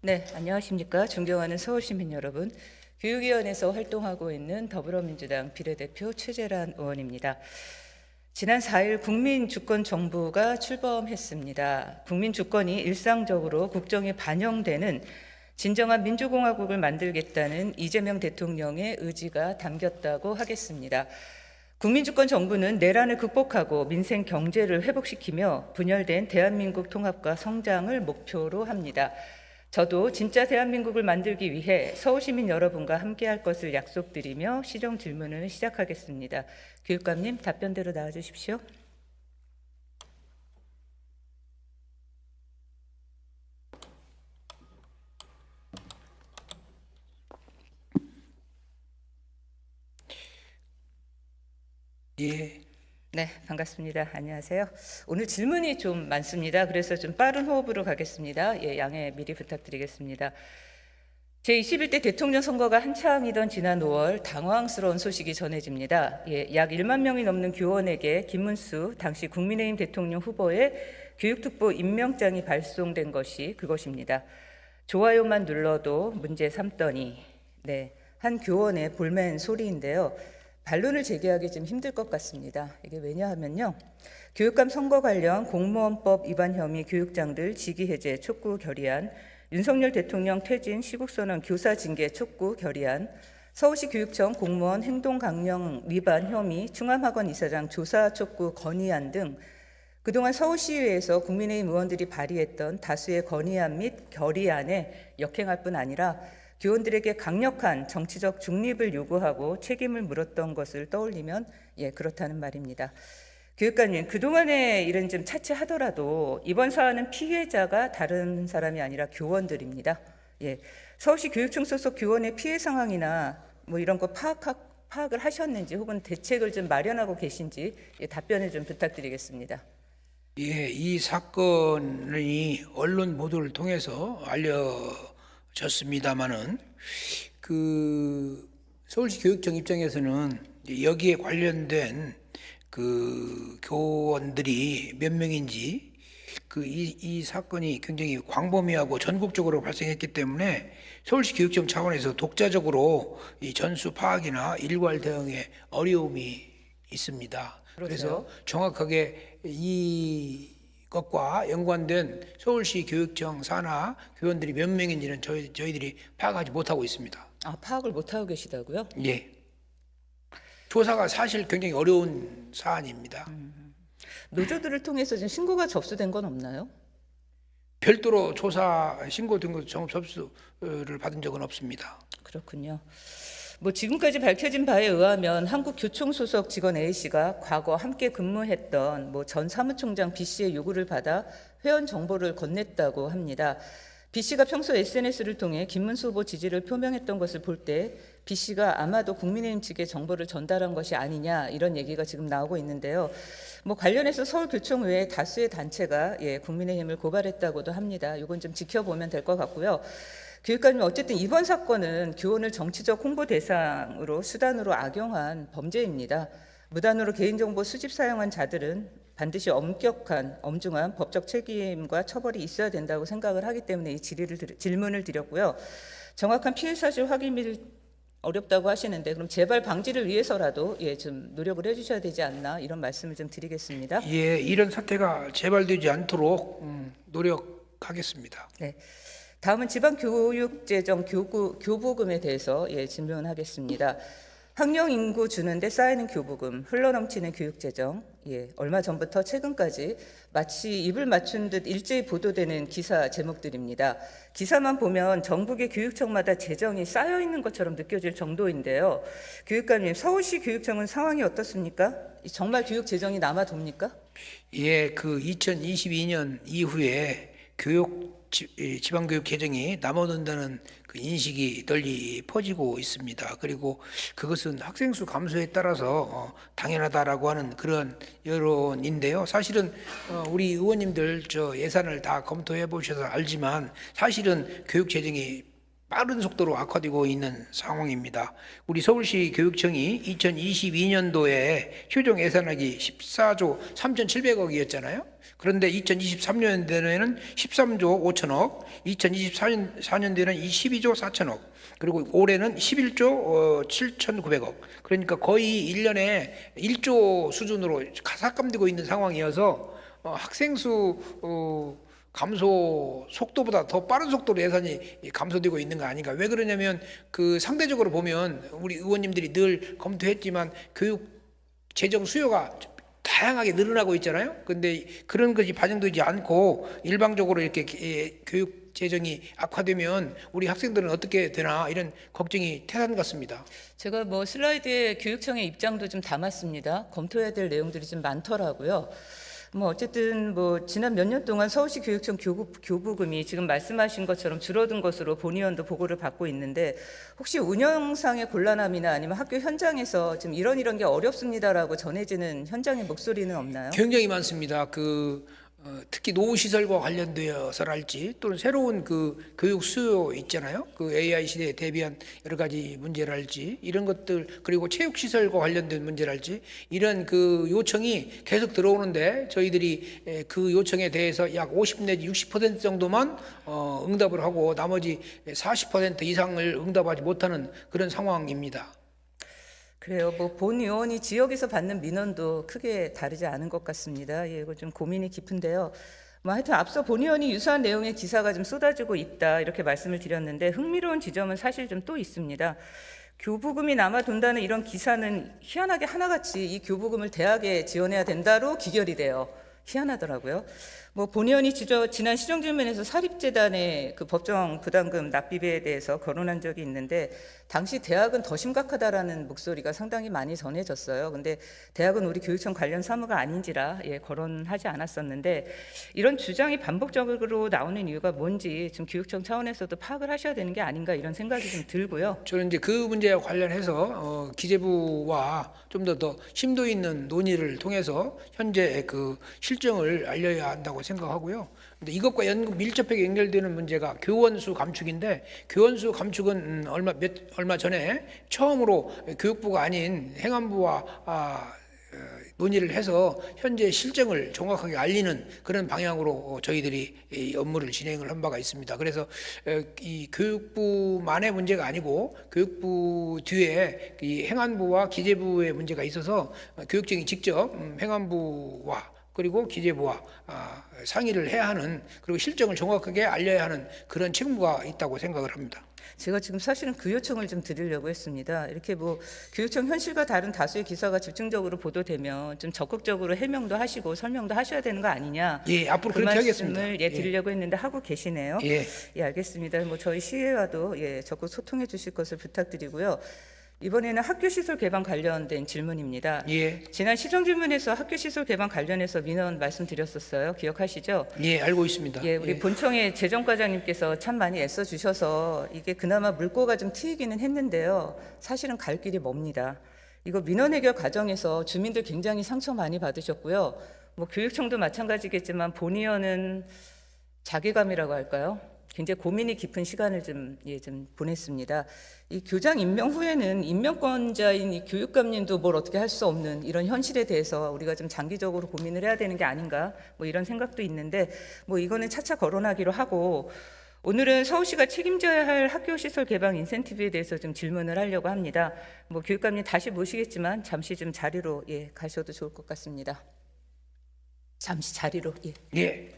네, 안녕하십니까. 존경하는 서울시민 여러분. 교육위원회에서 활동하고 있는 더불어민주당 비례대표 최재란 의원입니다. 지난 4일 국민주권정부가 출범했습니다. 국민주권이 일상적으로 국정에 반영되는 진정한 민주공화국을 만들겠다는 이재명 대통령의 의지가 담겼다고 하겠습니다. 국민주권 정부는 내란을 극복하고 민생 경제를 회복시키며 분열된 대한민국 통합과 성장을 목표로 합니다. 저도 진짜 대한민국을 만들기 위해 서울시민 여러분과 함께할 것을 약속드리며 시정 질문을 시작하겠습니다. 교육감님 답변대로 나와주십시오. 예, 네, 반갑습니다. 안녕하세요. 오늘 질문이 좀 많습니다. 그래서 좀 빠른 호흡으로 가겠습니다. 예, 양해 미리 부탁드리겠습니다. 제21대 대통령 선거가 한창이던 지난 5월 당황스러운 소식이 전해집니다. 예, 약 1만 명이 넘는 교원에게 김문수 당시 국민의힘 대통령 후보의 교육특보 임명장이 발송된 것이 그것입니다. 좋아요만 눌러도 문제 삼더니 네, 한 교원의 볼멘 소리인데요. 반론을 제기하기 좀 힘들 것 같습니다. 이게 왜냐하면요. 교육감 선거 관련 공무원법 위반 혐의 교육장들 직위 해제 촉구 결의안, 윤석열 대통령 퇴진 시국선언 교사 징계 촉구 결의안, 서울시 교육청 공무원 행동 강령 위반 혐의 충암학원 이사장 조사 촉구 건의안 등 그동안 서울시의회에서 국민의힘 의원들이 발의했던 다수의 건의안 및 결의안에 역행할 뿐 아니라 교원들에게 강력한 정치적 중립을 요구하고 책임을 물었던 것을 떠올리면 그렇다는 말입니다. 교육감님, 그동안의 일은 좀 차치하더라도 이번 사안은 피해자가 다른 사람이 아니라 교원들입니다. 서울시 교육청 소속 교원의 피해 상황이나 뭐 이런 거 파악을 하셨는지 혹은 대책을 좀 마련하고 계신지 답변을 좀 부탁드리겠습니다. 예, 이 사건이 언론 보도를 통해서 알려졌습니다마는 서울시 교육청 입장에서는 여기에 관련된 교원들이 몇 명인지 이 사건이 굉장히 광범위하고 전국적으로 발생했기 때문에 서울시 교육청 차원에서 독자적으로 이 전수 파악이나 일괄 대응에 어려움이 있습니다. 그래서 정확하게 이것과 연관된 서울시 교육청 산하 교원들이 몇 명인지는 저희들이 파악하지 못하고 있습니다. 아, 파악을 못하고 계시다고요? 예. 조사가 사실 굉장히 어려운 사안입니다. 노조들을 통해서 지금 신고가 접수된 건 없나요? 별도로 조사 신고된 것 정업 접수를 받은 적은 없습니다. 그렇군요. 뭐 지금까지 밝혀진 바에 의하면 한국교총 소속 직원 A씨가 과거 함께 근무했던 전 사무총장 B씨의 요구를 받아 회원 정보를 건넸다고 합니다. B씨가 평소 SNS를 통해 김문수 후보 지지를 표명했던 것을 볼 때 B씨가 아마도 국민의힘 측에 정보를 전달한 것이 아니냐 이런 얘기가 지금 나오고 있는데요. 관련해서 서울교총 외에 다수의 단체가 국민의힘을 고발했다고도 합니다. 이건 좀 지켜보면 될 것 같고요. 교육감님, 어쨌든 이번 사건은 교원을 정치적 홍보 대상으로 수단으로 악용한 범죄입니다. 무단으로 개인정보 수집 사용한 자들은 반드시 엄중한 법적 책임과 처벌이 있어야 된다고 생각을 하기 때문에 이 질문을 드렸고요. 정확한 피해 사실 확인이 어렵다고 하시는데 그럼 재발 방지를 위해서라도 좀 노력을 해주셔야 되지 않나 이런 말씀을 좀 드리겠습니다. 예, 이런 사태가 재발되지 않도록 노력하겠습니다. 네. 다음은 지방교육재정 교부금에 대해서 질문하겠습니다. 학령 인구 주는데 쌓이는 교부금, 흘러넘치는 교육재정, 얼마 전부터 최근까지 마치 입을 맞춘 듯 일제히 보도되는 기사 제목들입니다. 기사만 보면 전국의 교육청마다 재정이 쌓여 있는 것처럼 느껴질 정도인데요. 교육감님, 서울시 교육청은 상황이 어떻습니까? 정말 교육 재정이 남아돕니까? 예, 2022년 이후에 지방교육 개정이 남아돈다는 인식이 널리 퍼지고 있습니다. 그리고 그것은 학생 수 감소에 따라서 당연하다라고 하는 그런 여론인데요. 사실은 우리 의원님들 예산을 다 검토해 보셔서 알지만 사실은 교육 재정이 빠른 속도로 악화되고 있는 상황입니다. 우리 서울시 교육청이 2022년도에 효정 예산액이 14조 3,700억이었잖아요. 그런데 2023년도에는 13조 5천억, 2024년도에는 12조 4천억, 그리고 올해는 11조 7,900억. 그러니까 거의 1년에 1조 수준으로 삭감되고 있는 상황이어서 학생 수 감소 속도보다 더 빠른 속도로 예산이 감소되고 있는 거 아닌가. 왜 그러냐면 그 상대적으로 보면 우리 의원님들이 늘 검토했지만 교육 재정 수요가 다양하게 늘어나고 있잖아요. 근데 그런 것이 반영되지 않고 일방적으로 이렇게 교육 재정이 악화되면 우리 학생들은 어떻게 되나 이런 걱정이 태산 같습니다. 제가 뭐 슬라이드에 교육청의 입장도 좀 담았습니다. 검토해야 될 내용들이 좀 많더라고요. 뭐 어쨌든 뭐 지난 몇 년 동안 서울시 교육청 교부금이 지금 말씀하신 것처럼 줄어든 것으로 본의원도 보고를 받고 있는데 혹시 운영상의 gon란함이나 아니면 학교 현장에서 지금 이런 게 어렵습니다라고 전해지는 현장의 목소리는 없나요? 굉장히 많습니다. 특히 노후시설과 관련되어서랄지 또는 새로운 그 교육 수요 있잖아요. 그 AI 시대에 대비한 여러 가지 문제랄지 이런 것들, 그리고 체육시설과 관련된 문제랄지 이런 그 요청이 계속 들어오는데 저희들이 그 요청에 대해서 약 50 내지 60% 정도만 응답을 하고 나머지 40% 이상을 응답하지 못하는 그런 상황입니다. 그래요. 뭐 본 의원이 지역에서 받는 민원도 크게 다르지 않은 것 같습니다. 예, 이거 좀 고민이 깊은데요. 뭐 하여튼 앞서 본 의원이 유사한 내용의 기사가 좀 쏟아지고 있다 이렇게 말씀을 드렸는데 흥미로운 지점은 사실 좀 또 있습니다. 교부금이 남아 돈다는 이런 기사는 희한하게 하나같이 이 교부금을 대학에 지원해야 된다로 기결이 돼요. 희한하더라고요. 뭐 본 의원이 지난 시정질문에서 사립재단의 그 법정 부담금 납입에 대해서 거론한 적이 있는데 당시 대학은 더 심각하다라는 목소리가 상당히 많이 전해졌어요. 근데 대학은 우리 교육청 관련 사무가 아닌지라 거론하지 않았었는데 이런 주장이 반복적으로 나오는 이유가 뭔지 지금 교육청 차원에서도 파악을 하셔야 되는 게 아닌가 이런 생각이 좀 들고요. 저는 이제 그 문제와 관련해서 기재부와 좀 더 심도 있는 논의를 통해서 현재 그 실정을 알려야 한다고 생각하고요. 근데 이것과 밀접하게 연결되는 문제가 교원 수 감축인데 교원 수 감축은 얼마 전에 처음으로 교육부가 아닌 행안부와 논의를 해서 현재 실정을 정확하게 알리는 그런 방향으로 저희들이 이 업무를 진행을 한 바가 있습니다. 그래서 이 교육부만의 문제가 아니고 교육부 뒤에 이 행안부와 기재부의 문제가 있어서 교육청이 직접 행안부와 그리고 기재부와 상의를 해야 하는, 그리고 실정을 정확하게 알려야 하는 그런 책무가 있다고 생각을 합니다. 제가 지금 사실은 그 요청을 좀 드리려고 했습니다. 이렇게 뭐 교육청 현실과 다른 다수의 기사가 집중적으로 보도되면 좀 적극적으로 해명도 하시고 설명도 하셔야 되는 거 아니냐. 예, 앞으로 그 그렇게 말씀을 하겠습니다. 드리려고 했는데 하고 계시네요. 예. 예, 알겠습니다. 뭐 저희 시의와도 적극 소통해 주실 것을 부탁드리고요. 이번에는 학교시설 개방 관련된 질문입니다. 예. 지난 시정질문에서 학교시설 개방 관련해서 민원 말씀드렸었어요. 기억하시죠? 예, 알고 있습니다. 예, 우리 본청의 재정과장님께서 참 많이 애써 주셔서 이게 그나마 물꼬가 좀 트이기는 했는데요. 사실은 갈 길이 멉니다. 이거 민원 해결 과정에서 주민들 굉장히 상처 많이 받으셨고요. 뭐 교육청도 마찬가지겠지만 본의원은 자괴감이라고 할까요? 굉장히 고민이 깊은 시간을 좀 보냈습니다. 이 교장 임명 후에는 임명권자인 이 교육감님도 뭘 어떻게 할 수 없는 이런 현실에 대해서 우리가 좀 장기적으로 고민을 해야 되는 게 아닌가 뭐 이런 생각도 있는데 뭐 이거는 차차 거론하기로 하고 오늘은 서울시가 책임져야 할 학교시설 개방 인센티브에 대해서 좀 질문을 하려고 합니다. 뭐 교육감님 다시 모시겠지만 잠시 좀 자리로 가셔도 좋을 것 같습니다. 잠시 자리로 예.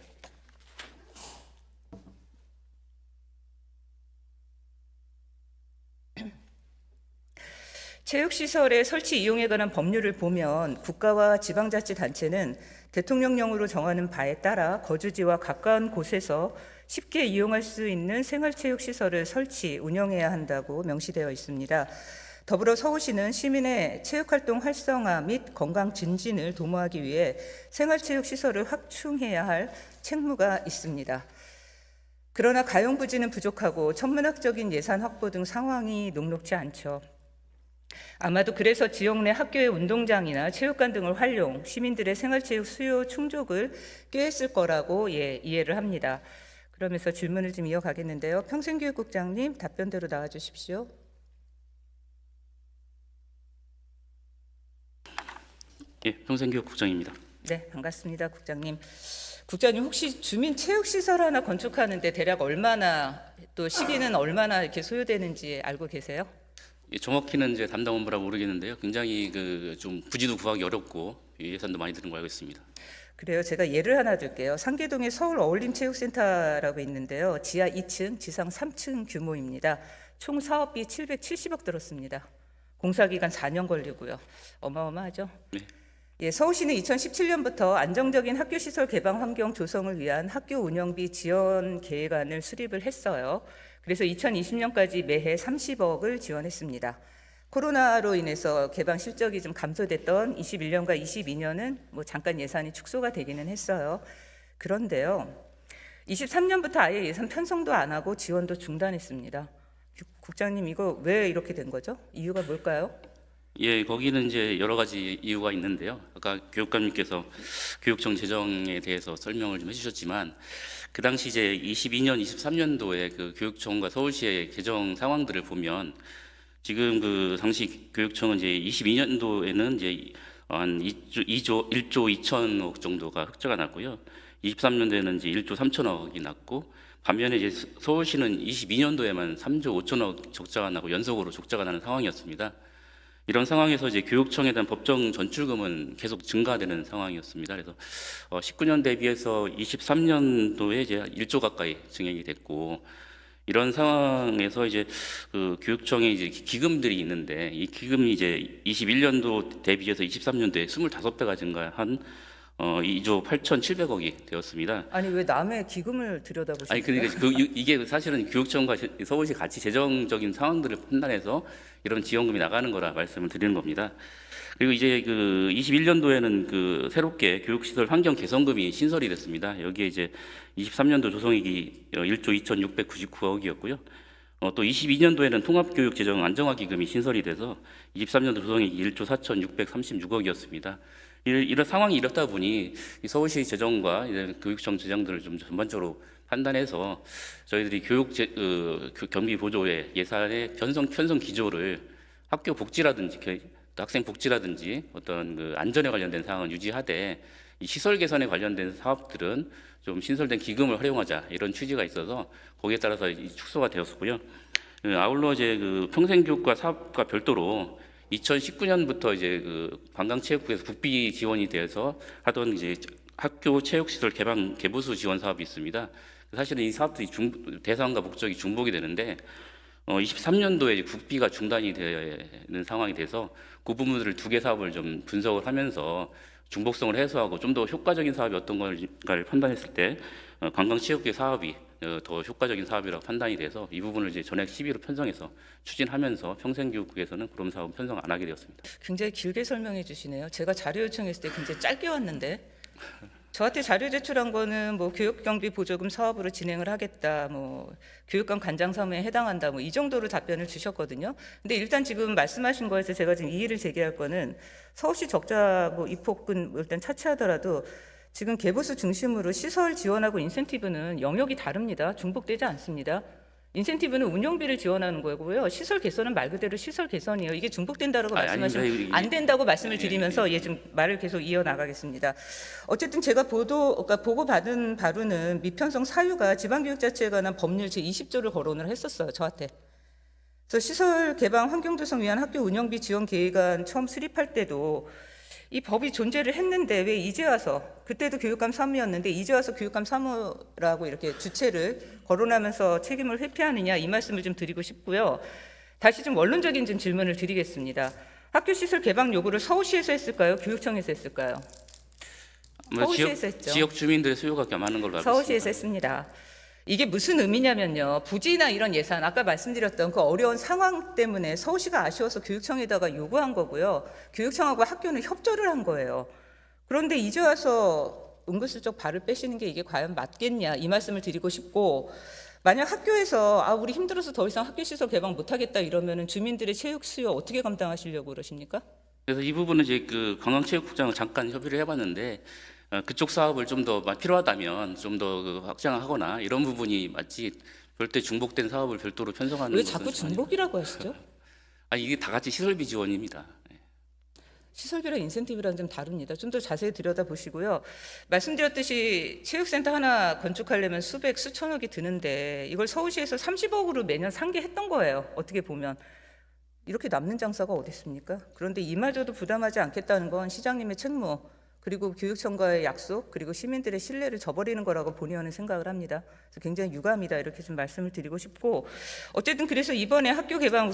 체육시설의 설치 이용에 관한 법률을 보면 국가와 지방자치단체는 대통령령으로 정하는 바에 따라 거주지와 가까운 곳에서 쉽게 이용할 수 있는 생활체육시설을 설치, 운영해야 한다고 명시되어 있습니다. 더불어 서울시는 시민의 체육활동 활성화 및 건강 증진을 도모하기 위해 생활체육시설을 확충해야 할 책무가 있습니다. 그러나 가용부지는 부족하고 천문학적인 예산 확보 등 상황이 녹록지 않죠. 아마도 그래서 지역 내 학교의 운동장이나 체육관 등을 활용, 시민들의 생활체육 수요 충족을 꾀했을 거라고 이해를 합니다. 그러면서 질문을 좀 이어가겠는데요. 평생교육국장님 답변대로 나와주십시오. 예, 평생교육국장입니다. 네, 반갑습니다, 국장님. 국장님 혹시 주민 체육 시설 하나 건축하는데 대략 얼마나 또 시기는 얼마나 이렇게 소요되는지 알고 계세요? 정확히는 이제 담당 업무라 모르겠는데요. 굉장히 그 좀 부지도 구하기 어렵고 예산도 많이 드는 거 알고 있습니다. 그래요. 제가 예를 하나 들게요. 상계동에 서울 어울림체육센터라고 있는데요. 지하 2층, 지상 3층 규모입니다. 총 사업비 770억 들었습니다. 공사기간 4년 걸리고요. 어마어마하죠? 네. 예, 서울시는 2017년부터 안정적인 학교 시설 개방 환경 조성을 위한 학교 운영비 지원 계획안을 수립을 했어요. 그래서 2020년까지 매해 30억을 지원했습니다. 코로나로 인해서 개방 실적이 좀 감소됐던 21년과 22년은 뭐 잠깐 예산이 축소가 되기는 했어요. 그런데요, 23년부터 아예 예산 편성도 안 하고 지원도 중단했습니다. 국장님, 이거 왜 이렇게 된 거죠? 이유가 뭘까요? 예, 거기는 이제 여러 가지 이유가 있는데요. 아까 교육감님께서 교육청 재정에 대해서 설명을 좀 해주셨지만 그 당시 이제 22년, 23년도에 그 교육청과 서울시의 재정 상황들을 보면 지금 그 당시 교육청은 이제 22년도에는 이제 한 1조 2천억 정도가 흑자가 났고요. 23년도에는 이제 1조 3천억이 났고 반면에 이제 서울시는 22년도에만 3조 5천억 적자가 나고 연속으로 적자가 나는 상황이었습니다. 이런 상황에서 이제 교육청에 대한 법정 전출금은 계속 증가되는 상황이었습니다. 그래서 19년 대비해서 23년도에 이제 1조 가까이 증액이 됐고 이런 상황에서 이제 그 교육청에 이제 기금들이 있는데 이 기금이 이제 21년도 대비해서 23년도에 25배가 증가한 2조 8,700억이 되었습니다. 아니 왜 남의 기금을 들여다보시는 아니 거예요? 그러니까 이게 사실은 교육청과 서울시 같이 재정적인 상황들을 판단해서 이런 지원금이 나가는 거라 말씀을 드리는 겁니다. 그리고 이제 그 21년도에는 그 새롭게 교육시설 환경 개선금이 신설이 됐습니다. 여기에 이제 23년도 조성액이 1조 2,699억이었고요. 또 22년도에는 통합교육재정 안정화기금이 신설이 돼서 23년도 조성액이 1조 4,636억이었습니다. 이런 상황이 이렇다 보니 서울시 재정과 이제 교육청 재정들을 좀 전반적으로 판단해서 저희들이 경비 보조의 예산의 편성 기조를 학교 복지라든지 학생 복지라든지 어떤 그 안전에 관련된 사항은 유지하되 이 시설 개선에 관련된 사업들은 좀 신설된 기금을 활용하자 이런 취지가 있어서 거기에 따라서 축소가 되었고요. 아울러 이제 그 평생교육과 사업과 별도로 2019년부터 이제 그 관광체육부에서 국비 지원이 돼서 하던 이제 학교 체육시설 개방 개보수 지원 사업이 있습니다. 사실은 이 사업들이 대상과 목적이 중복이 되는데 23년도에 국비가 중단이 되는 상황이 돼서 그 부분들을 두 개 사업을 좀 분석을 하면서 중복성을 해소하고 좀 더 효과적인 사업이 어떤 걸까를 판단했을 때 관광체육계 사업이 더 효과적인 사업이라고 판단이 돼서 이 부분을 이제 전액 시비로 편성해서 추진하면서 평생교육국에서는 그런 사업 편성 안 하게 되었습니다. 굉장히 길게 설명해 주시네요. 제가 자료 요청했을 때 굉장히 짧게 왔는데 저한테 자료 제출한 거는 뭐 교육경비 보조금 사업으로 진행을 하겠다, 뭐 교육감 관장 사무에 해당한다, 뭐 이 정도로 답변을 주셨거든요. 근데 일단 지금 말씀하신 거에서 제가 지금 이의를 제기할 거는 서울시 적자 뭐 입폭은 뭐 일단 차치하더라도 지금 개보수 중심으로 시설 지원하고 인센티브는 영역이 다릅니다. 중복되지 않습니다. 인센티브는 운영비를 지원하는 거고요. 시설 개선은 말 그대로 시설 개선이에요. 이게 중복된다라고 말씀하시면 안 된다고 말씀을 드리면서 지금 말을 계속 이어나가겠습니다. 어쨌든 제가 그러니까 보고받은 바로는 미편성 사유가 지방교육자치에 관한 법률 제20조를 거론을 했었어요. 저한테. 그래서 시설 개방 환경 조성 위한 학교 운영비 지원 계획안 처음 수립할 때도 이 법이 존재를 했는데 왜 이제 와서, 그때도 교육감 사무였는데 이제 와서 교육감 사무라고 이렇게 주체를 거론하면서 책임을 회피하느냐, 이 말씀을 좀 드리고 싶고요. 다시 좀 원론적인 좀 질문을 드리겠습니다. 학교 시설 개방 요구를 서울시에서 했을까요? 교육청에서 했을까요? 서울시에서 했죠. 지역 주민들의 수요가 많은 걸로 알고 있습니다. 서울시에서 했습니다. 이게 무슨 의미냐면요. 부지나 이런 예산, 아까 말씀드렸던 그 어려운 상황 때문에 서울시가 아쉬워서 교육청에다가 요구한 거고요. 교육청하고 학교는 협조를 한 거예요. 그런데 이제 와서 은근슬쩍 발을 빼시는 게 이게 과연 맞겠냐, 이 말씀을 드리고 싶고, 만약 학교에서 우리 힘들어서 더 이상 학교 시설 개방 못하겠다 이러면은 주민들의 체육 수요 어떻게 감당하시려고 그러십니까? 그래서 이 부분은 이제 그 관광체육국장을 잠깐 협의를 해봤는데 그쪽 사업을 좀 더 필요하다면 좀 더 확장하거나 이런 부분이 맞지 별도의 중복된 사업을 별도로 편성하는 왜 것은 자꾸 좀 아니고. 중복이라고 하시죠? 이게 다 같이 시설비 지원입니다. 시설비랑 인센티브랑 좀 다릅니다. 좀 더 자세히 들여다보시고요. 말씀드렸듯이 체육센터 하나 건축하려면 수백, 수천억이 드는데 이걸 서울시에서 30억으로 매년 상기했던 거예요. 어떻게 보면. 이렇게 남는 장사가 어디 있습니까? 그런데 이마저도 부담하지 않겠다는 건 시장님의 책무, 그리고 교육청과의 약속, 그리고 시민들의 신뢰를 저버리는 거라고 본의원은 생각을 합니다. 그래서 굉장히 유감이다 이렇게 좀 말씀을 드리고 싶고, 어쨌든 그래서 이번에 학교 개방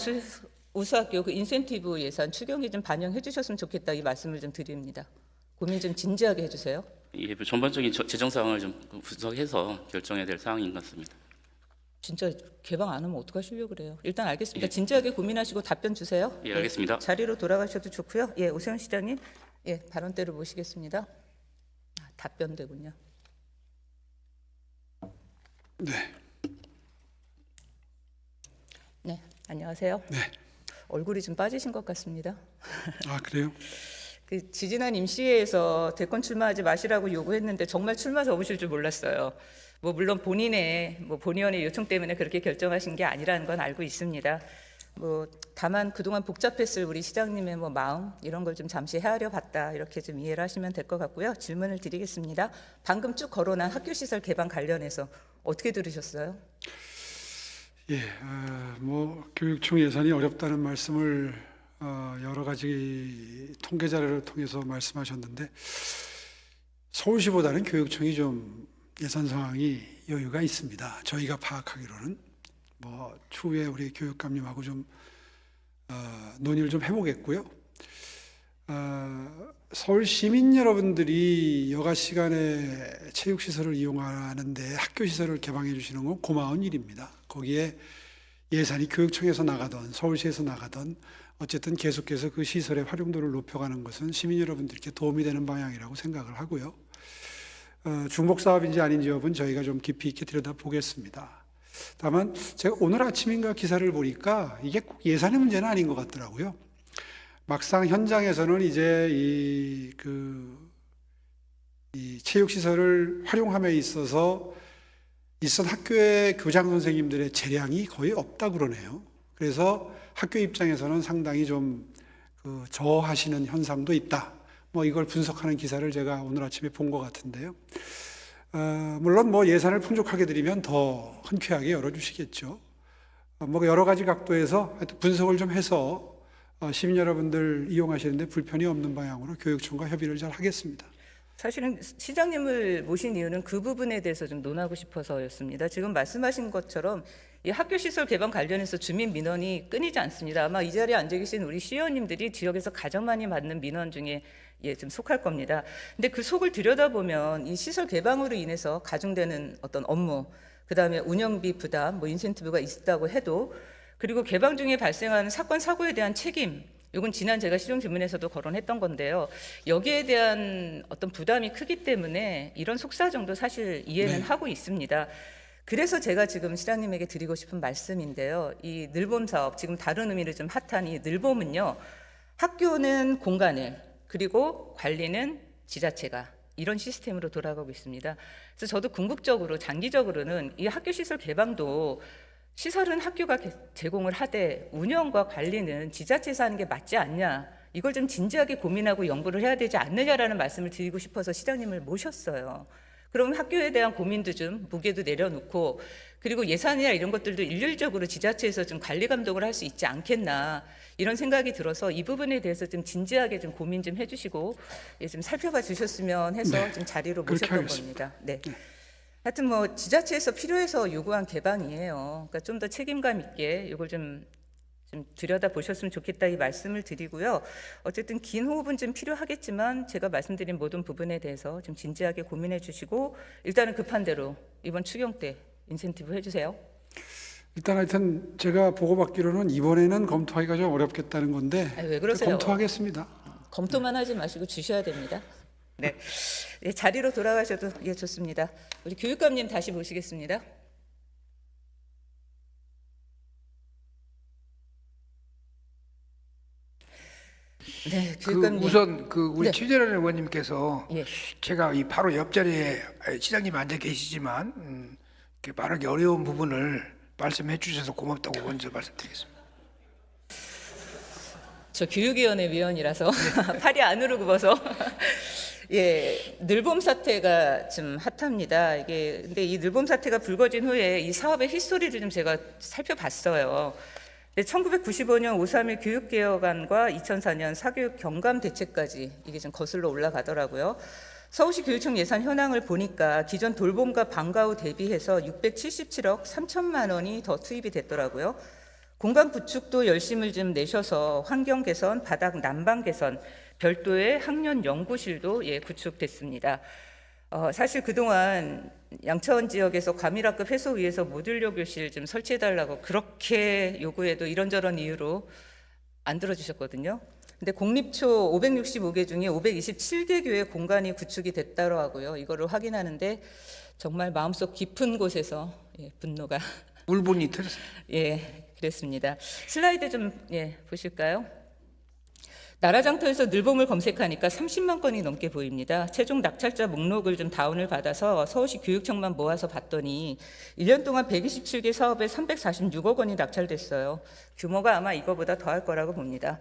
우수학교 그 인센티브 예산 추경에 좀 반영해 주셨으면 좋겠다 이 말씀을 좀 드립니다. 고민 좀 진지하게 해주세요. 예, 전반적인 재정 상황을 좀 분석해서 결정해야 될 사항인 것 같습니다. 진짜 개방 안 하면 어떡하시려고 그래요? 일단 알겠습니다. 진지하게 고민하시고 답변 주세요. 예, 알겠습니다. 자리로 돌아가셔도 좋고요. 예, 오세훈 시장님, 예, 발언대로 모시겠습니다. 답변되군요. 네. 네, 안녕하세요. 네. 얼굴이 좀 빠지신 것 같습니다. 아, 그래요? 그 지지난 임시회에서 대권 출마하지 마시라고 요구했는데 정말 출마 접으실 줄 몰랐어요. 뭐 물론 본인의 본의원의 요청 때문에 그렇게 결정하신 게 아니라는 건 알고 있습니다. 다만 그동안 복잡했을 우리 시장님의 마음 이런 걸 좀 잠시 헤아려 봤다 이렇게 좀 이해를 하시면 될 것 같고요. 질문을 드리겠습니다. 방금 쭉 거론한 학교 시설 개방 관련해서 어떻게 들으셨어요? 예, 교육청 예산이 어렵다는 말씀을 여러 가지 통계 자료를 통해서 말씀하셨는데 서울시보다는 교육청이 좀 예산 상황이 여유가 있습니다. 저희가 파악하기로는 추후에 우리 교육감님하고 좀 논의를 좀 해보겠고요. 서울 시민 여러분들이 여가 시간에 체육 시설을 이용하는데 학교 시설을 개방해 주시는 건 고마운 일입니다. 거기에 예산이 교육청에서 나가던 서울시에서 나가던 어쨌든 계속해서 그 시설의 활용도를 높여가는 것은 시민 여러분들께 도움이 되는 방향이라고 생각을 하고요. 중복 사업인지 아닌지 여부는 저희가 좀 깊이 있게 들여다보겠습니다. 다만 제가 오늘 아침인가 기사를 보니까 이게 꼭 예산의 문제는 아닌 것 같더라고요. 막상 현장에서는 이제 이 체육시설을 활용함에 있어서 있던 학교의 교장 선생님들의 재량이 거의 없다 그러네요. 그래서 학교 입장에서는 상당히 좀 저하시는 현상도 있다. 이걸 분석하는 기사를 제가 오늘 아침에 본 것 같은데요. 물론 예산을 풍족하게 드리면 더 흔쾌하게 열어주시겠죠. 여러 가지 각도에서 하여튼 분석을 좀 해서 시민 여러분들 이용하시는데 불편이 없는 방향으로 교육청과 협의를 잘 하겠습니다. 사실은 시장님을 모신 이유는 그 부분에 대해서 좀 논하고 싶어서였습니다. 지금 말씀하신 것처럼 이 학교 시설 개방 관련해서 주민 민원이 끊이지 않습니다. 아마 이 자리에 앉아 계신 우리 시의원님들이 지역에서 가장 많이 받는 민원 중에 좀 속할 겁니다. 근데 그 속을 들여다보면 이 시설 개방으로 인해서 가중되는 어떤 업무, 그다음에 운영비 부담, 인센티브가 있다고 해도 그리고 개방 중에 발생하는 사건 사고에 대한 책임, 이건 지난 제가 시정 질문에서도 거론했던 건데요. 여기에 대한 어떤 부담이 크기 때문에 이런 속사정도 사실 이해는 하고 있습니다. 그래서 제가 지금 시장님에게 드리고 싶은 말씀인데요. 이 늘봄 사업, 지금 다른 의미로 좀 핫한 이 늘봄은요. 학교는 공간을, 그리고 관리는 지자체가 이런 시스템으로 돌아가고 있습니다. 그래서 저도 궁극적으로 장기적으로는 이 학교 시설 개방도 시설은 학교가 제공을 하되 운영과 관리는 지자체에서 하는 게 맞지 않냐, 이걸 좀 진지하게 고민하고 연구를 해야 되지 않느냐라는 말씀을 드리고 싶어서 시장님을 모셨어요. 그럼 학교에 대한 고민도 좀 무게도 내려놓고, 그리고 예산이나 이런 것들도 일률적으로 지자체에서 좀 관리 감독을 할 수 있지 않겠나 이런 생각이 들어서 이 부분에 대해서 좀 진지하게 좀 고민 좀 해주시고 좀 살펴봐 주셨으면 해서 좀 자리로 모셨던 겁니다. 네. 하여튼 지자체에서 필요해서 요구한 개방이에요. 그러니까 좀 더 책임감 있게 이걸 좀 들여다 보셨으면 좋겠다 이 말씀을 드리고요. 어쨌든 긴 호흡은 좀 필요하겠지만 제가 말씀드린 모든 부분에 대해서 좀 진지하게 고민해 주시고 일단은 급한 대로 이번 추경 때 인센티브 해주세요. 일단 하여튼 제가 보고받기로는 이번에는 검토하기가 좀 어렵겠다는 건데 왜 그러세요? 검토하겠습니다. 검토만 하지 마시고 주셔야 됩니다. 네, 자리로 돌아가셔도 좋습니다. 우리 교육감님 다시 모시겠습니다. 네, 교육감님. 우선 우리 네. 최재련 의원님께서 예. 제가 이 바로 옆자리에 시장님 앉아 계시지만 이렇게 말하기 어려운 부분을 말씀해 주셔서 고맙다고 먼저 말씀드리겠습니다. 저 교육위원회 위원이라서 팔이 안으로 굽어서 예, 늘봄 사태가 좀 핫합니다. 이게 근데 이 늘봄 사태가 불거진 후에 이 사업의 히스토리를 좀 제가 살펴봤어요. 1995년 5.3일 교육개혁안과 2004년 사교육 경감 대책까지 이게 좀 거슬러 올라가더라고요. 서울시 교육청 예산 현황을 보니까 기존 돌봄과 방과 후 대비해서 677억 3천만 원이 더 투입이 됐더라고요. 공간 구축도 열심을 좀 내셔서 환경 개선, 바닥 난방 개선, 별도의 학년 연구실도 예, 구축됐습니다. 사실 그동안 양천 지역에서 과밀학급 해소 위해서 모듈러 교실 좀 설치해달라고 그렇게 요구해도 이런저런 이유로 안 들어주셨거든요. 근데 공립초 565개 중에 527개 교회 공간이 구축이 됐다고 하고요. 이거를 확인하는데 정말 마음속 깊은 곳에서 예, 분노가 울분이 터졌어요. 예, 그랬습니다. 슬라이드 좀 예, 보실까요? 나라장터에서 늘봄을 검색하니까 30만 건이 넘게 보입니다. 최종 낙찰자 목록을 좀 다운을 받아서 서울시 교육청만 모아서 봤더니 1년 동안 127개 사업에 346억 원이 낙찰됐어요. 규모가 아마 이거보다 더할 거라고 봅니다.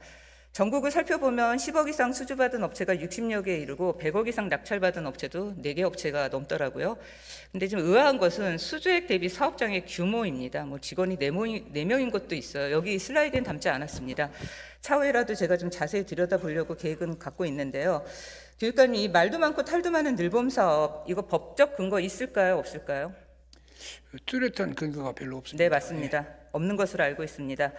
전국을 살펴보면 10억 이상 수주받은 업체가 60여 개에 이르고 100억 이상 낙찰받은 업체도 4개 업체가 넘더라고요. 근데 좀 의아한 것은 수주액 대비 사업장의 규모입니다. 뭐 직원이 4명인 것도 있어요. 여기 슬라이드엔 담지 않았습니다. 차후에라도 제가 좀 자세히 들여다보려고 계획은 갖고 있는데요. 교육감님, 이 말도 많고 탈도 많은 늘봄 사업, 이거 법적 근거 있을까요? 없을까요? 뚜렷한 근거가 별로 없습니다. 네, 맞습니다. 없는 것으로 알고 있습니다.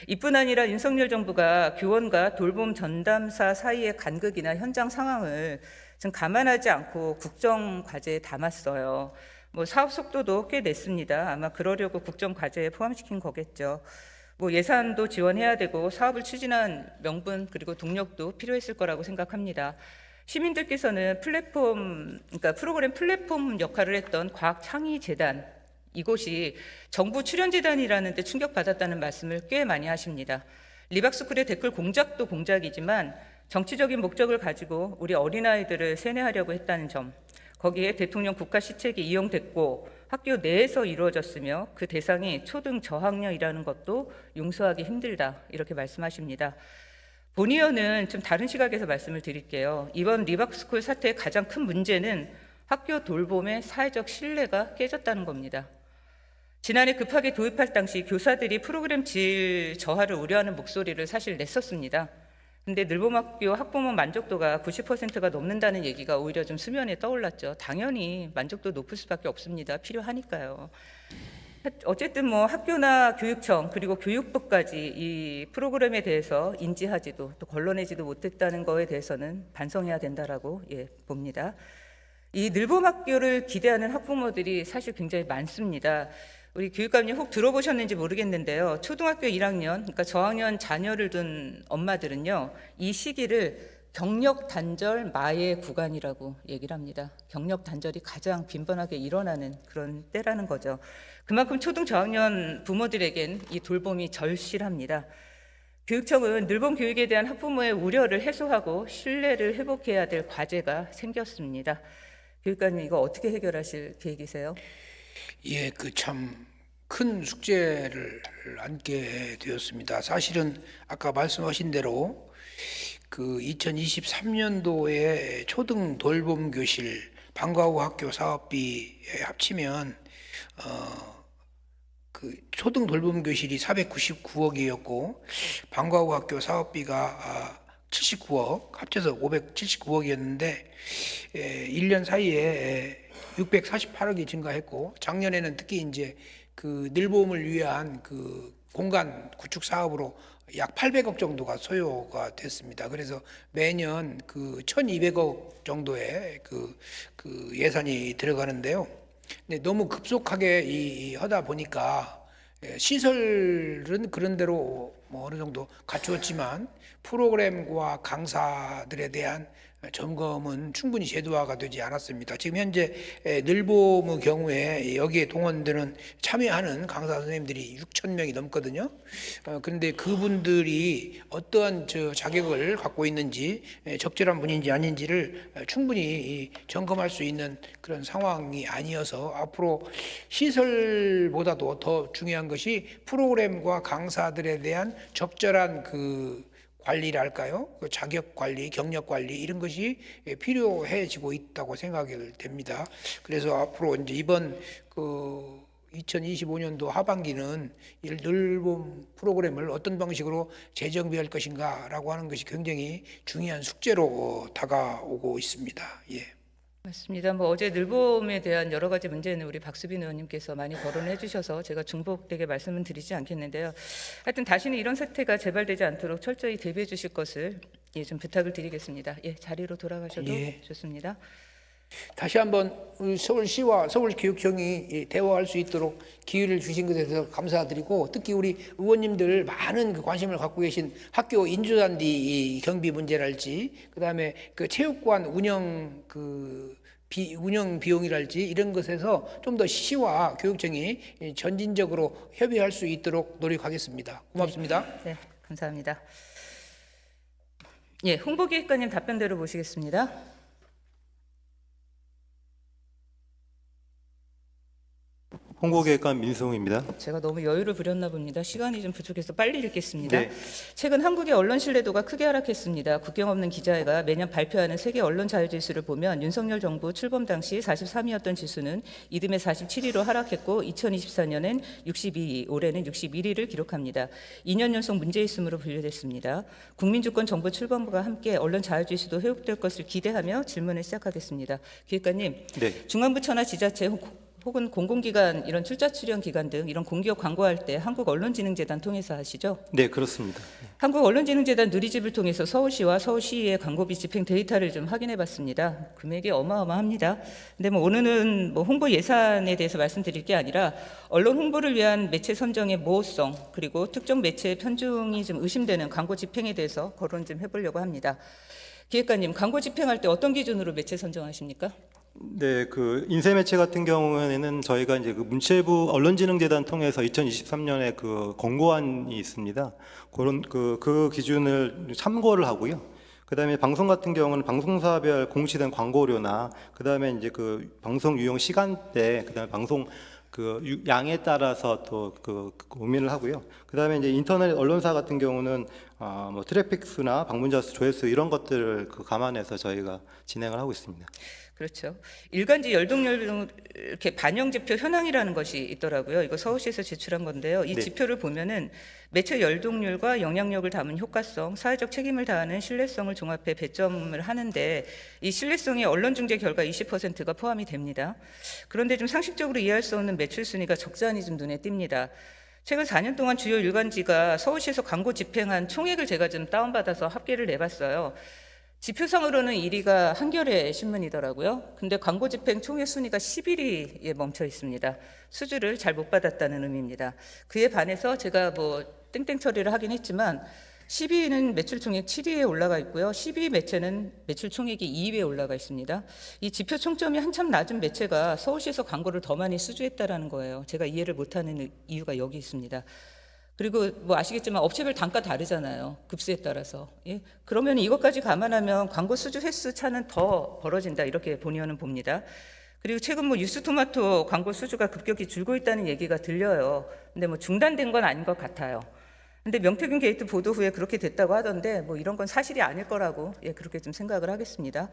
이뿐 아니라 윤석열 정부가 교원과 돌봄 전담사 사이의 간극이나 현장 상황을 지금 감안하지 않고 국정 과제에 담았어요. 뭐 사업 속도도 꽤 냈습니다. 아마 그러려고 국정 과제에 포함시킨 거겠죠. 뭐 예산도 지원해야 되고 사업을 추진한 명분 그리고 동력도 필요했을 거라고 생각합니다. 시민들께서는 그러니까 프로그램 플랫폼 역할을 했던 과학창의재단 이곳이 정부 출연재단이라는 데 충격받았다는 말씀을 꽤 많이 하십니다. 리박스쿨의 댓글 공작도 공작이지만 정치적인 목적을 가지고 우리 어린아이들을 세뇌하려고 했다는 점, 거기에 대통령 국가 시책이 이용됐고 학교 내에서 이루어졌으며 그 대상이 초등 저학년이라는 것도 용서하기 힘들다 이렇게 말씀하십니다. 본 의원은 좀 다른 시각에서 말씀을 드릴게요. 이번 리박스쿨 사태의 가장 큰 문제는 학교 돌봄의 사회적 신뢰가 깨졌다는 겁니다. 지난해 급하게 도입할 당시 교사들이 프로그램 질 저하를 우려하는 목소리를 사실 냈었습니다. 근데 늘봄학교 학부모 만족도가 90%가 넘는다는 얘기가 오히려 좀 수면에 떠올랐죠. 당연히 만족도 높을 수밖에 없습니다. 필요하니까요. 어쨌든 뭐 학교나 교육청 그리고 교육부까지 이 프로그램에 대해서 인지하지도 또 걸러내지도 못했다는 거에 대해서는 반성해야 된다라고 봅니다. 이 늘봄학교를 기대하는 학부모들이 사실 굉장히 많습니다. 우리 교육감님 혹 들어보셨는지 모르겠는데요. 초등학교 1학년, 그러니까 저학년 자녀를 둔 엄마들은요, 이 시기를 경력 단절 마의 구간이라고 얘기를 합니다. 경력 단절이 가장 빈번하게 일어나는 그런 때라는 거죠. 그만큼 초등 저학년 부모들에겐 이 돌봄이 절실합니다. 교육청은 늘봄 교육에 대한 학부모의 우려를 해소하고 신뢰를 회복해야 될 과제가 생겼습니다. 교육감님, 이거 어떻게 해결하실 계획이세요? 예, 그 참 큰 숙제를 안게 되었습니다. 사실은 아까 말씀하신 대로 그 2023년도에 초등 돌봄 교실 방과 후 학교 사업비에 합치면 그 초등 돌봄 교실이 499억이었고 방과 후 학교 사업비가 79억, 합쳐서 579억이었는데 1년 사이에 648억이 증가했고 작년에는 특히 이제 그 늘봄을 위한 그 공간 구축 사업으로 약 800억 정도가 소요가 됐습니다. 그래서 매년 그 1,200억 정도의 그 예산이 들어가는데요. 근데 너무 급속하게 하다 보니까 시설은 그런 대로 뭐 어느 정도 갖추었지만 프로그램과 강사들에 대한 점검은 충분히 제도화가 되지 않았습니다. 지금 현재 늘봄의 경우에 여기에 동원되는 참여하는 강사 선생님들이 6,000명이 넘거든요. 그런데 그분들이 어떠한 자격을 갖고 있는지 적절한 분인지 아닌지를 충분히 점검할 수 있는 그런 상황이 아니어서 앞으로 시설보다도 더 중요한 것이 프로그램과 강사들에 대한 적절한 그 관리랄까요? 그 자격 관리, 경력 관리 이런 것이 필요해지고 있다고 생각이 됩니다. 그래서 앞으로 이제 이번 그 2025년도 하반기는 이 늘봄 프로그램을 어떤 방식으로 재정비할 것인가라고 하는 것이 굉장히 중요한 숙제로 다가오고 있습니다. 예. 맞습니다. 뭐 어제 늘봄에 대한 여러 가지 문제는 우리 박수빈 의원님께서 많이 거론해 주셔서 제가 중복되게 말씀은 드리지 않겠는데요. 하여튼 다시는 이런 사태가 재발되지 않도록 철저히 대비해 주실 것을 좀 부탁을 드리겠습니다. 자리로 돌아가셔도 좋습니다. 다시 한번 우리 서울시와 서울교육청이 대화할 수 있도록 기회를 주신 것에 대해서 감사드리고, 특히 우리 의원님들 많은 그 관심을 갖고 계신 학교 인조잔디 경비 문제랄지, 그다음에 그 체육관 운영 운영 비용이랄지 이런 것에서 좀 더 시와 교육청이 전진적으로 협의할 수 있도록 노력하겠습니다. 고맙습니다. 네, 감사합니다. 홍보기획관님 답변대로 보시겠습니다. 홍보기획관 민승우입니다. 제가 너무 여유를 부렸나 봅니다. 시간이 좀 부족해서 빨리 읽겠습니다. 네. 최근 한국의 언론 신뢰도가 크게 하락했습니다. 국경 없는 기자회가 매년 발표하는 세계 언론 자유 지수를 보면 윤석열 정부 출범 당시 43위였던 지수는 이듬해 47위로 하락했고 2024년엔 62위, 올해는 61위를 기록합니다. 2년 연속 문제 있음으로 분류됐습니다. 국민주권 정부 출범과 함께 언론 자유 지수도 회복될 것을 기대하며 질문을 시작하겠습니다. 기획관님, 네. 중앙부처나 지자체 혹은 공공기관 이런 출자 출연 기관 등 이런 공기업 광고할 때 한국언론진흥재단 통해서 하시죠? 네, 그렇습니다. 한국언론진흥재단 누리집을 통해서 서울시와 서울시의 광고비 집행 데이터를 좀 확인해봤습니다. 금액이 어마어마합니다. 근데 오늘은 홍보 예산에 대해서 말씀드릴 게 아니라 언론 홍보를 위한 매체 선정의 모호성, 그리고 특정 매체의 편중이 좀 의심되는 광고 집행에 대해서 거론 좀 해보려고 합니다. 기획관님, 광고 집행할 때 어떤 기준으로 매체 선정하십니까? 네, 그 인쇄 매체 같은 경우에는 저희가 이제 그 문체부 언론진흥재단 통해서 2023년에 그 권고안이 있습니다. 그런 그 기준을 참고를 하고요. 그다음에 방송 같은 경우는 방송사별 공시된 광고료나 그다음에 이제 그 방송 유용 시간대, 그다음에 방송 그 양에 따라서 또 그 고민을 하고요. 그다음에 이제 인터넷 언론사 같은 경우는 뭐 트래픽 수나 방문자 수, 조회수 이런 것들을 감안해서 저희가 진행을 하고 있습니다. 그렇죠. 일간지 열동열 이렇게 반영 지표 현황이라는 것이 있더라고요. 이거 서울시에서 제출한 건데요. 이 네. 지표를 보면은 매체 열동률과 영향력을 담은 효과성, 사회적 책임을 다하는 신뢰성을 종합해 배점을 하는데, 이 신뢰성이 언론중재 결과 20%가 포함이 됩니다. 그런데 좀 상식적으로 이해할 수 없는 매출 순위가 적잖이 좀 눈에 띕니다. 최근 4년 동안 주요 일간지가 서울시에서 광고 집행한 총액을 제가 좀 다운받아서 합계를 내봤어요. 지표상으로는 1위가 한겨레 신문이더라고요. 근데 광고 집행 총액 순위가 11위에 멈춰 있습니다. 수주를 잘 못 받았다는 의미입니다. 그에 반해서 제가 땡땡 처리를 하긴 했지만 12위는 매출 총액 7위에 올라가 있고요. 12위 매체는 매출 총액이 2위에 올라가 있습니다. 이 지표 총점이 한참 낮은 매체가 서울시에서 광고를 더 많이 수주했다라는 거예요. 제가 이해를 못하는 이유가 여기 있습니다. 그리고 아시겠지만 업체별 단가 다르잖아요. 급수에 따라서. 그러면 이것까지 감안하면 광고 수주 횟수 차는 더 벌어진다, 이렇게 본의원은 봅니다. 그리고 최근 뉴스토마토 광고 수주가 급격히 줄고 있다는 얘기가 들려요. 근데 중단된 건 아닌 것 같아요. 근데 명태균 게이트 보도 후에 그렇게 됐다고 하던데 이런 건 사실이 아닐 거라고 그렇게 좀 생각을 하겠습니다.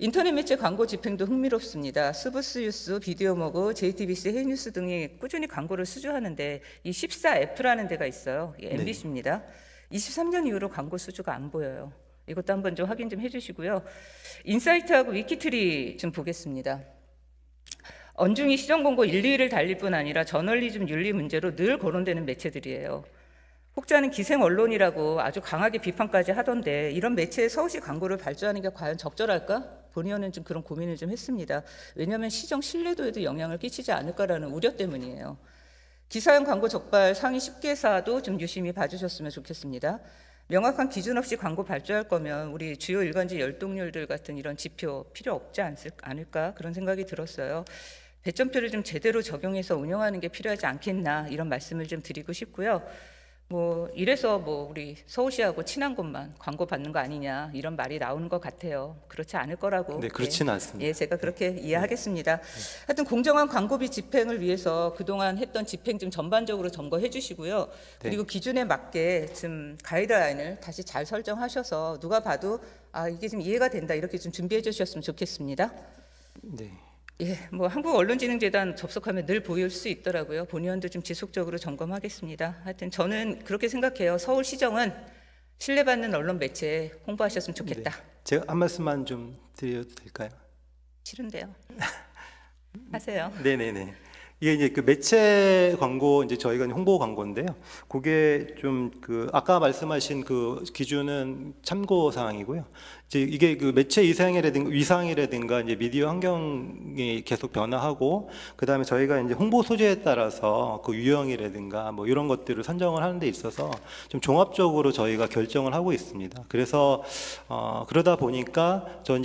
인터넷 매체 광고 집행도 흥미롭습니다. 스브스 뉴스, 비디오머그, JTBC, 헤이뉴스 등이 꾸준히 광고를 수주하는데 이 14F라는 데가 있어요. MBC입니다. 23년 이후로 광고 수주가 안 보여요. 이것도 한번 좀 확인 좀 해주시고요. 인사이트하고 위키트리 좀 보겠습니다. 언중이 시정공고 1, 2위를 달릴 뿐 아니라 저널리즘 윤리 문제로 늘 거론되는 매체들이에요. 혹자는 기생 언론이라고 아주 강하게 비판까지 하던데, 이런 매체에 서울시 광고를 발주하는 게 과연 적절할까? 본의원은 좀 그런 고민을 좀 했습니다. 왜냐하면 시정 신뢰도에도 영향을 끼치지 않을까라는 우려 때문이에요. 기사형 광고 적발 상위 10개사도 좀 유심히 봐주셨으면 좋겠습니다. 명확한 기준 없이 광고 발주할 거면 우리 주요 일간지 열동률들 같은 이런 지표 필요 없지 않을까, 그런 생각이 들었어요. 배점표를 좀 제대로 적용해서 운영하는 게 필요하지 않겠나, 이런 말씀을 좀 드리고 싶고요. 뭐 이래서 뭐 우리 서울시하고 친한 곳만 광고 받는 거 아니냐 이런 말이 나오는 것 같아요. 그렇지 않을 거라고. 네, 그렇지는 않습니다. 예, 제가 그렇게 이해하겠습니다. 하여튼 공정한 광고비 집행을 위해서 그동안 했던 집행 좀 전반적으로 점검해 주시고요. 그리고 기준에 맞게 좀 가이드라인을 다시 잘 설정하셔서 누가 봐도 아, 이게 좀 이해가 된다 이렇게 좀 준비해 주셨으면 좋겠습니다. 네. 예, 뭐 한국언론진흥재단 접속하면 늘 보일 수 있더라고요. 본의원도 좀 지속적으로 점검하겠습니다. 하여튼 저는 그렇게 생각해요. 서울시정은 신뢰받는 언론 매체에 홍보하셨으면 좋겠다. 제가 한 말씀만 좀 드려도 될까요? 싫은데요. 하세요. 네네네. 이게 이제 그 매체 광고 이제 저희가 홍보 광고인데요. 그게 좀 그 아까 말씀하신 그 기준은 참고 사항이고요. 이제 이게 그 매체 위상이라든가 이제 미디어 환경이 계속 변화하고 그다음에 저희가 이제 홍보 소재에 따라서 그 유형이라든가 뭐 이런 것들을 선정을 하는 데 있어서 좀 종합적으로 저희가 결정을 하고 있습니다. 그래서 그러다 보니까 저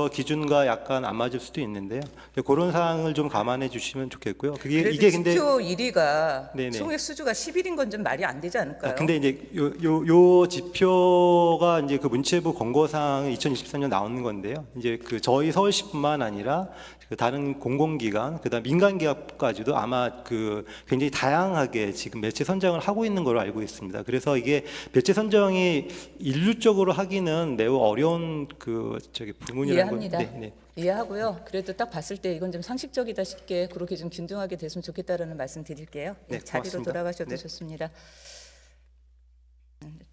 기준과 약간 안 맞을 수도 있는데요. 그런 사항을 좀 감안해 주시면 좋겠고요. 그래도 이게 근데 지표 1위가 네네. 총액 수주가 10일인 건 좀 말이 안 되지 않을까요? 근데 이제 요 지표가 이제 그 문체부 권고사항 2023년 나오는 건데요. 이제 그 저희 서울시뿐만 아니라 그 다른 공공기관, 그다음 민간기업까지도 아마 그 굉장히 다양하게 지금 매체 선정을 하고 있는 걸로 알고 있습니다. 그래서 이게 매체 선정이 일률적으로 하기는 매우 어려운 그 부문이라는 걸 이해합니다. 이해하고요. 그래도 딱 봤을 때 이건 좀 상식적이다 싶게 그렇게 좀 균등하게 됐으면 좋겠다라는 말씀 드릴게요. 네, 자리로 고맙습니다. 돌아가셔도 네. 좋습니다.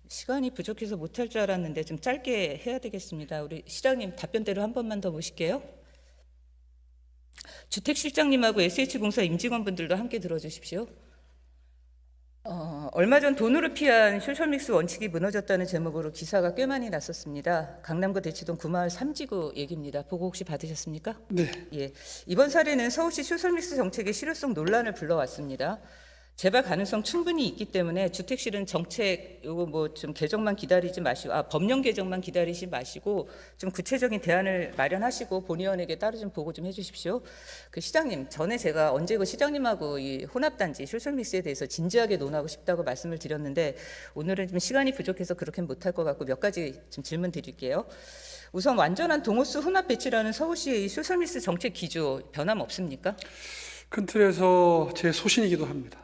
시간이 부족해서 못할 줄 알았는데 좀 짧게 해야 되겠습니다. 우리 시장님 답변대로 한 번만 더 보실게요. 주택실장님하고 SH공사 임직원분들도 함께 들어주십시오. 얼마 전 돈으로 피한 소셜믹스 원칙이 무너졌다는 제목으로 기사가 꽤 많이 났었습니다. 강남구 대치동 구마을 3지구 얘기입니다. 보고 혹시 받으셨습니까? 네. 예. 이번 사례는 서울시 소셜믹스 정책의 실효성 논란을 불러왔습니다. 재발 가능성 충분히 있기 때문에 주택실은 정책 요거 뭐 좀 개정만 기다리지 마시고 법령 개정만 기다리지 마시고 좀 구체적인 대안을 마련하시고 본의원에게 따로 좀 보고 좀 해주십시오. 그 시장님 전에 제가 언제 그 시장님하고 이 혼합단지 소셜믹스에 대해서 진지하게 논하고 싶다고 말씀을 드렸는데 오늘은 좀 시간이 부족해서 그렇게는 못할 것 같고 몇 가지 좀 질문 드릴게요. 우선 완전한 동호수 혼합 배치라는 서울시의 이 소셜믹스 정책 기조 변함 없습니까? 큰 틀에서 제 소신이기도 합니다.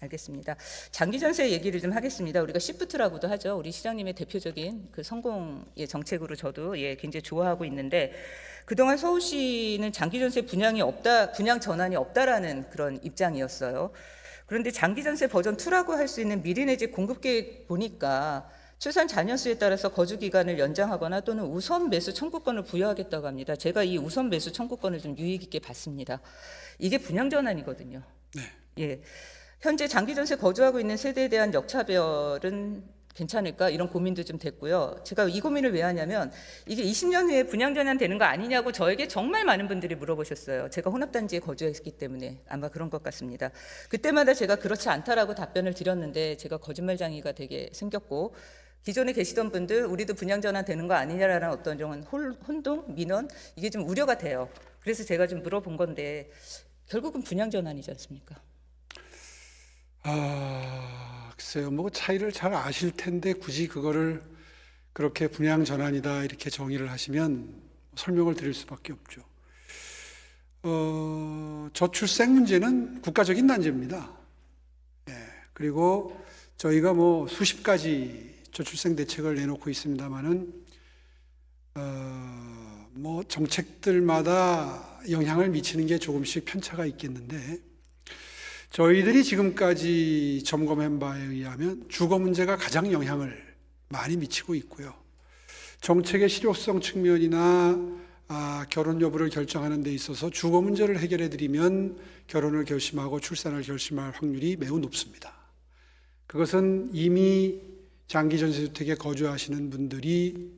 알겠습니다. 장기 전세 얘기를 좀 하겠습니다. 우리가 시프트라고도 하죠. 우리 시장님의 대표적인 그 성공의 정책으로 저도 굉장히 좋아하고 있는데 그동안 서울시는 장기 전세 분양 전환이 없다라는 그런 입장이었어요. 그런데 장기 전세 버전 2라고 할 수 있는 미리 내지 공급 계획 보니까 출산 자녀 수에 따라서 거주 기간을 연장하거나 또는 우선 매수 청구권을 부여하겠다고 합니다. 제가 이 우선 매수 청구권을 좀 유의 깊게 봤습니다. 이게 분양 전환이거든요. 네. 예. 현재 장기 전세 거주하고 있는 세대에 대한 역차별은 괜찮을까 이런 고민도 좀 됐고요. 제가 이 고민을 왜 하냐면 이게 20년 후에 분양 전환되는 거 아니냐고 저에게 정말 많은 분들이 물어보셨어요. 제가 혼합단지에 거주했기 때문에 아마 그런 것 같습니다. 그때마다 제가 그렇지 않다라고 답변을 드렸는데 제가 거짓말쟁이가 되게 생겼고 기존에 계시던 분들 우리도 분양 전환되는 거 아니냐라는 어떤 좀 혼동, 민원 이게 좀 우려가 돼요. 그래서 제가 좀 물어본 건데 결국은 분양 전환이지 않습니까? 글쎄요. 뭐 차이를 잘 아실 텐데 굳이 그거를 그렇게 분양 전환이다 이렇게 정의를 하시면 설명을 드릴 수밖에 없죠. 저출생 문제는 국가적인 난제입니다. 그리고 저희가 뭐 수십 가지 저출생 대책을 내놓고 있습니다만은 뭐 정책들마다 영향을 미치는 게 조금씩 편차가 있겠는데 저희들이 지금까지 점검한 바에 의하면 주거 문제가 가장 영향을 많이 미치고 있고요. 정책의 실효성 측면이나 결혼 여부를 결정하는 데 있어서 주거 문제를 해결해 드리면 결혼을 결심하고 출산을 결심할 확률이 매우 높습니다. 그것은 이미 장기 전세주택에 거주하시는 분들이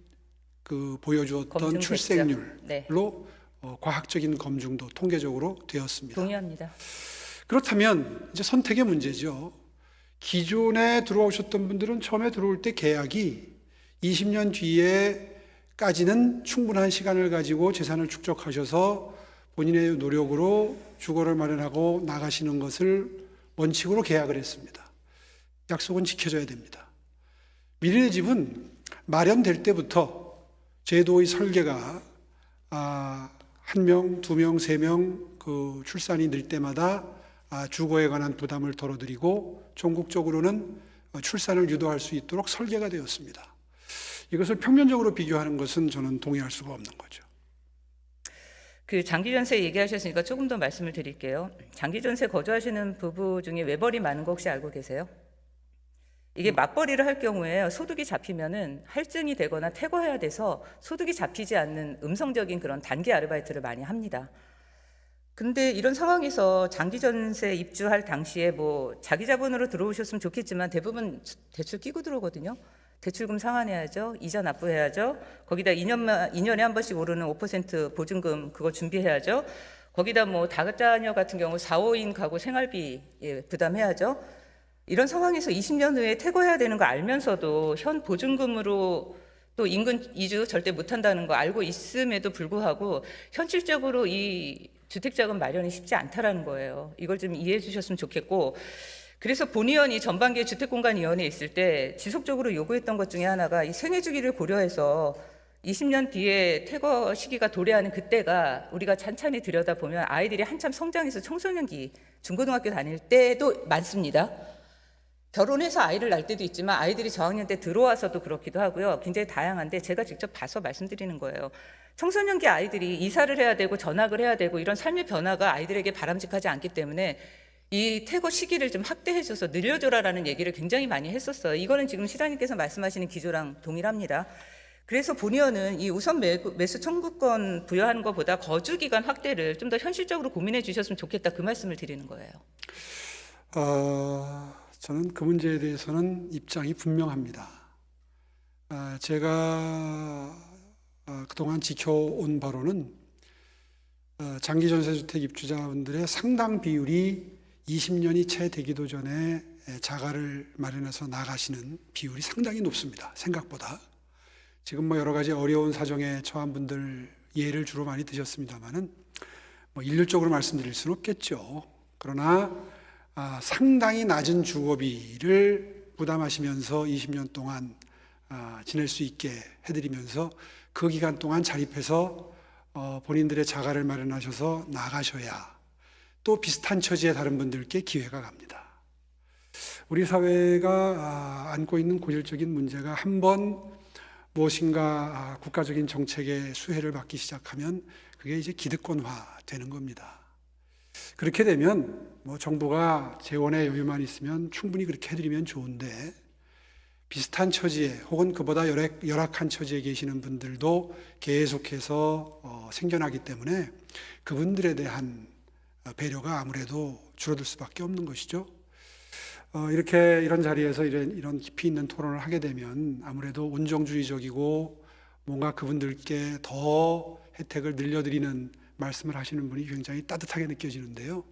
그 보여주었던 출생률로 네. 과학적인 검증도 통계적으로 되었습니다. 동의합니다. 그렇다면 이제 선택의 문제죠. 기존에 들어오셨던 분들은 처음에 들어올 때 계약이 20년 뒤에까지는 충분한 시간을 가지고 재산을 축적하셔서 본인의 노력으로 주거를 마련하고 나가시는 것을 원칙으로 계약을 했습니다. 약속은 지켜져야 됩니다. 미래의 집은 마련될 때부터 제도의 설계가 1명, 2명, 3명 그 출산이 늘 때마다 주거에 관한 부담을 덜어드리고 전국적으로는 출산을 유도할 수 있도록 설계가 되었습니다. 이것을 평면적으로 비교하는 것은 저는 동의할 수가 없는 거죠. 그 장기 전세 얘기하셨으니까 조금 더 말씀을 드릴게요. 장기 전세 거주하시는 부부 중에 외벌이 많은 거 혹시 알고 계세요? 이게 맞벌이를 할 경우에 소득이 잡히면은 할증이 되거나 퇴거해야 돼서 소득이 잡히지 않는 음성적인 그런 단기 아르바이트를 많이 합니다. 근데 이런 상황에서 장기 전세 입주할 당시에 뭐 자기 자본으로 들어오셨으면 좋겠지만 대부분 대출 끼고 들어오거든요. 대출금 상환해야죠. 이자 납부해야죠. 거기다 2년에 한 번씩 오르는 5% 보증금 그거 준비해야죠. 거기다 뭐 다자녀 같은 경우 4, 5인 가구 생활비 부담해야죠. 이런 상황에서 20년 후에 퇴거해야 되는 거 알면서도 현 보증금으로 또 인근 이주 절대 못한다는 거 알고 있음에도 불구하고 현실적으로 이 주택자금 마련이 쉽지 않다라는 거예요. 이걸 좀 이해해 주셨으면 좋겠고, 그래서 본의원이 전반기에 주택공간위원회에 있을 때 지속적으로 요구했던 것 중에 하나가 이 생애주기를 고려해서 20년 뒤에 퇴거 시기가 도래하는 그때가 우리가 찬찬히 들여다보면 아이들이 한참 성장해서 청소년기, 중고등학교 다닐 때도 많습니다. 결혼해서 아이를 낳을 때도 있지만 아이들이 저학년 때 들어와서도 그렇기도 하고요. 굉장히 다양한데 제가 직접 봐서 말씀드리는 거예요. 청소년기 아이들이 이사를 해야 되고 전학을 해야 되고 이런 삶의 변화가 아이들에게 바람직하지 않기 때문에 이 퇴거 시기를 좀 확대해줘서 늘려줘라라는 얘기를 굉장히 많이 했었어요. 이거는 지금 시장님께서 말씀하시는 기조랑 동일합니다. 그래서 본의원은 이 우선 매수 청구권 부여하는 것보다 거주기간 확대를 좀 더 현실적으로 고민해 주셨으면 좋겠다, 그 말씀을 드리는 거예요. 저는 그 문제에 대해서는 입장이 분명합니다. 제가 그동안 지켜온 바로는 장기 전세주택 입주자분들의 상당 비율이 20년이 채 되기도 전에 자가를 마련해서 나가시는 비율이 상당히 높습니다. 생각보다. 지금 뭐 여러 가지 어려운 사정에 처한 분들 예를 주로 많이 드셨습니다만은 뭐 일률적으로 말씀드릴 수는 없겠죠. 그러나 상당히 낮은 주거비를 부담하시면서 20년 동안 지낼 수 있게 해드리면서 그 기간 동안 자립해서 본인들의 자가를 마련하셔서 나가셔야 또 비슷한 처지의 다른 분들께 기회가 갑니다. 우리 사회가 안고 있는 고질적인 문제가 한번 무엇인가 국가적인 정책의 수혜를 받기 시작하면 그게 이제 기득권화 되는 겁니다. 그렇게 되면 뭐 정부가 재원의 여유만 있으면 충분히 그렇게 해드리면 좋은데 비슷한 처지에 혹은 그보다 열악한 처지에 계시는 분들도 계속해서 생겨나기 때문에 그분들에 대한 배려가 아무래도 줄어들 수밖에 없는 것이죠. 이렇게 이런 자리에서 이런 깊이 있는 토론을 하게 되면 아무래도 온정주의적이고 뭔가 그분들께 더 혜택을 늘려드리는 말씀을 하시는 분이 굉장히 따뜻하게 느껴지는데요.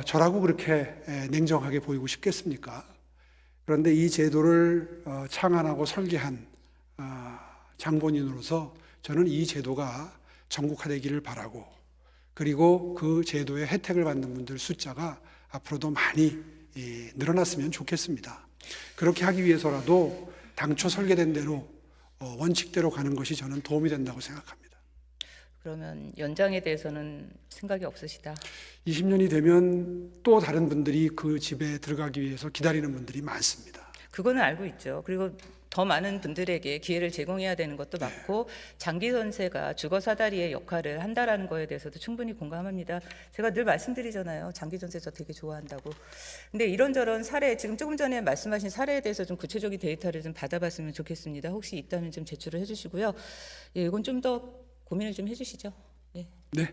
저라고 그렇게 냉정하게 보이고 싶겠습니까? 그런데 이 제도를 창안하고 설계한 장본인으로서 저는 이 제도가 전국화되기를 바라고, 그리고 그 제도의 혜택을 받는 분들 숫자가 앞으로도 많이 늘어났으면 좋겠습니다. 그렇게 하기 위해서라도 당초 설계된 대로 원칙대로 가는 것이 저는 도움이 된다고 생각합니다. 그러면 연장에 대해서는 생각이 없으시다? 20년이 되면 또 다른 분들이 그 집에 들어가기 위해서 기다리는 분들이 많습니다. 그거는 알고 있죠. 그리고 더 많은 분들에게 기회를 제공해야 되는 것도 맞고 장기 전세가 주거 사다리의 역할을 한다라는 거에 대해서도 충분히 공감합니다. 제가 늘 말씀드리잖아요. 장기 전세 저 되게 좋아한다고. 근데 이런저런 사례, 지금 조금 전에 말씀하신 사례에 대해서 좀 구체적인 데이터를 좀 받아봤으면 좋겠습니다. 혹시 있다면 좀 제출을 해주시고요. 예, 이건 좀 더 고민을 좀 해주시죠. 예. 네.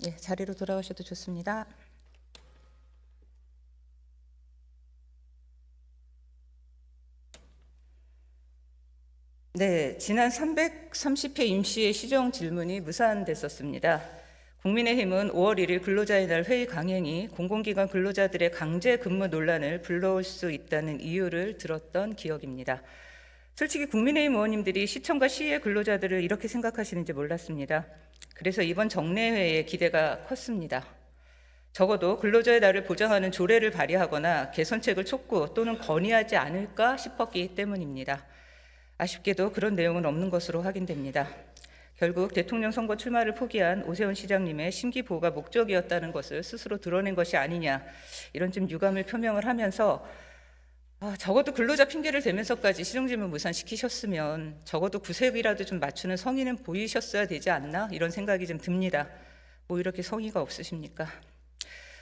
예, 자리로 돌아오셔도 좋습니다. 네, 지난 330회 임시의 시정 질문이 무산됐었습니다. 국민의힘은 5월 1일 근로자의 날 회의 강행이 공공기관 근로자들의 강제 근무 논란을 불러올 수 있다는 이유를 들었던 기억입니다. 솔직히 국민의힘 의원님들이 시청과 시의 근로자들을 이렇게 생각하시는지 몰랐습니다. 그래서 이번 정례회의 기대가 컸습니다. 적어도 근로자의 날을 보장하는 조례를 발의하거나 개선책을 촉구 또는 건의하지 않을까 싶었기 때문입니다. 아쉽게도 그런 내용은 없는 것으로 확인됩니다. 결국 대통령 선거 출마를 포기한 오세훈 시장님의 심기보호가 목적이었다는 것을 스스로 드러낸 것이 아니냐, 이런 좀 유감을 표명을 하면서 적어도 근로자 핑계를 대면서까지 실용질문 무산시키셨으면 적어도 구색이라도 좀 맞추는 성의는 보이셨어야 되지 않나, 이런 생각이 좀 듭니다. 뭐 이렇게 성의가 없으십니까?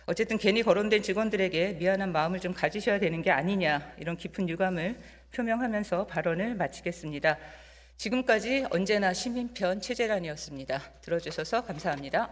어쨌든 괜히 거론된 직원들에게 미안한 마음을 좀 가지셔야 되는 게 아니냐, 이런 깊은 유감을 표명하면서 발언을 마치겠습니다. 지금까지 언제나 시민편 최재란이었습니다. 들어주셔서 감사합니다.